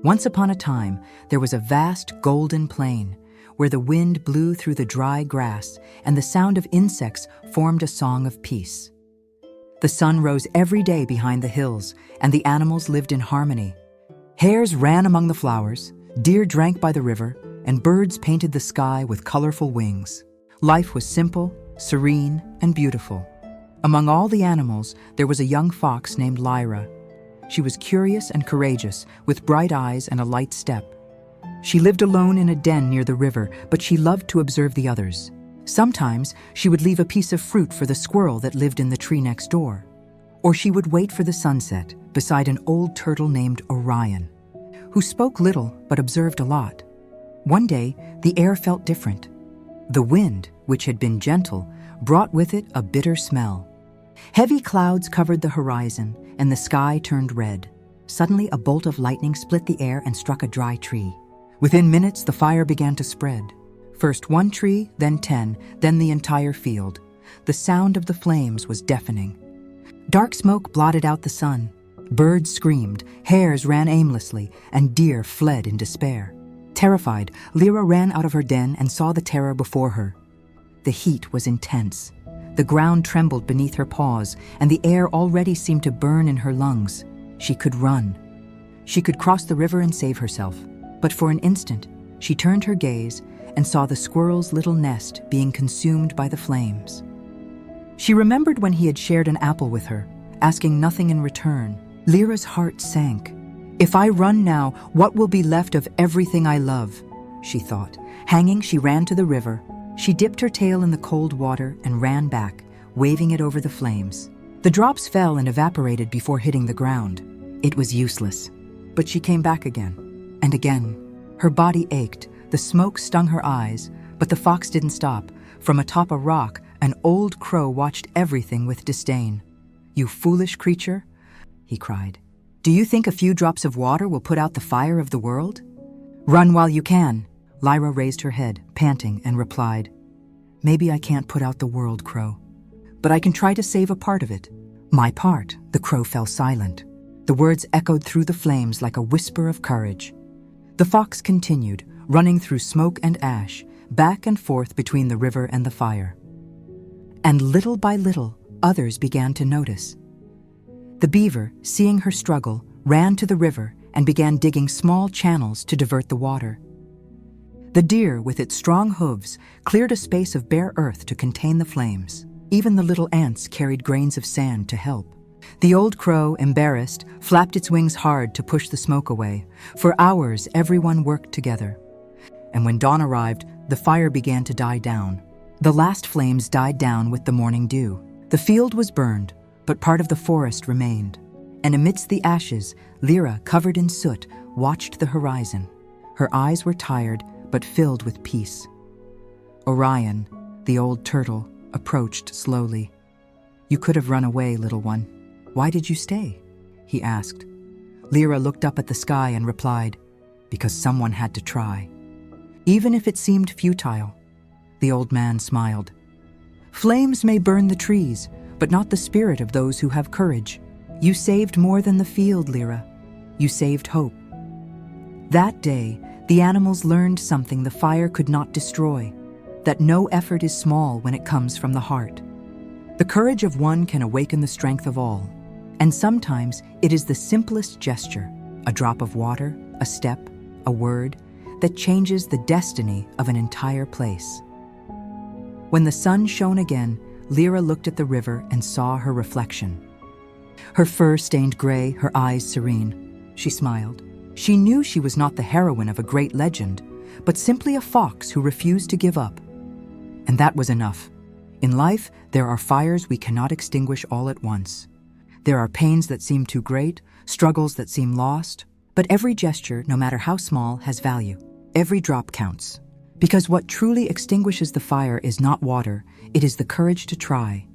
Once upon a time, there was a vast golden plain where the wind blew through the dry grass and the sound of insects formed a song of peace. The sun rose every day behind the hills, and the animals lived in harmony. Hares ran among the flowers, deer drank by the river, and birds painted the sky with colorful wings. Life was simple, serene, and beautiful. Among all the animals, there was a young fox named Lira. She was curious and courageous, with bright eyes and a light step. She lived alone in a den near the river, but she loved to observe the others. Sometimes she would leave a piece of fruit for the squirrel that lived in the tree next door. Or she would wait for the sunset beside an old turtle named Orion, who spoke little but observed a lot. One day, the air felt different. The wind, which had been gentle, brought with it a bitter smell. Heavy clouds covered the horizon, and the sky turned red. Suddenly, a bolt of lightning split the air and struck a dry tree. Within minutes, the fire began to spread. First one tree, then 10, then the entire field. The sound of the flames was deafening. Dark smoke blotted out the sun. Birds screamed, hares ran aimlessly, and deer fled in despair. Terrified, Lira ran out of her den and saw the terror before her. The heat was intense. The ground trembled beneath her paws, and the air already seemed to burn in her lungs. She could run. She could cross the river and save herself. But for an instant, she turned her gaze and saw the squirrel's little nest being consumed by the flames. She remembered when he had shared an apple with her, asking nothing in return. Lira's heart sank. "If I run now, what will be left of everything I love?" she thought. Hanging, she ran to the river. She dipped her tail in the cold water and ran back, waving it over the flames. The drops fell and evaporated before hitting the ground. It was useless. But she came back again. And again. Her body ached, the smoke stung her eyes, but the fox didn't stop. From atop a rock, an old crow watched everything with disdain. "You foolish creature," he cried. "Do you think a few drops of water will put out the fire of the world? Run while you can." Lira raised her head, panting, and replied, "Maybe I can't put out the world, Crow, but I can try to save a part of it." "My part." The crow fell silent. The words echoed through the flames like a whisper of courage. The fox continued, running through smoke and ash, back and forth between the river and the fire. And little by little, others began to notice. The beaver, seeing her struggle, ran to the river and began digging small channels to divert the water. The deer, with its strong hooves, cleared a space of bare earth to contain the flames. Even the little ants carried grains of sand to help. The old crow, embarrassed, flapped its wings hard to push the smoke away. For hours, everyone worked together. And when dawn arrived, the fire began to die down. The last flames died down with the morning dew. The field was burned, but part of the forest remained. And amidst the ashes, Lira, covered in soot, watched the horizon. Her eyes were tired, but filled with peace. Orion, the old turtle, approached slowly. "You could have run away, little one. Why did you stay?" he asked. Lira looked up at the sky and replied, "Because someone had to try. Even if it seemed futile." The old man smiled. "Flames may burn the trees, but not the spirit of those who have courage. You saved more than the field, Lira. You saved hope." That day, the animals learned something the fire could not destroy, that no effort is small when it comes from the heart. The courage of one can awaken the strength of all. And sometimes it is the simplest gesture, a drop of water, a step, a word, that changes the destiny of an entire place. When the sun shone again, Lira looked at the river and saw her reflection. Her fur stained gray, her eyes serene. She smiled. She knew she was not the heroine of a great legend, but simply a fox who refused to give up. And that was enough. In life, there are fires we cannot extinguish all at once. There are pains that seem too great, struggles that seem lost, but every gesture, no matter how small, has value. Every drop counts. Because what truly extinguishes the fire is not water, it is the courage to try.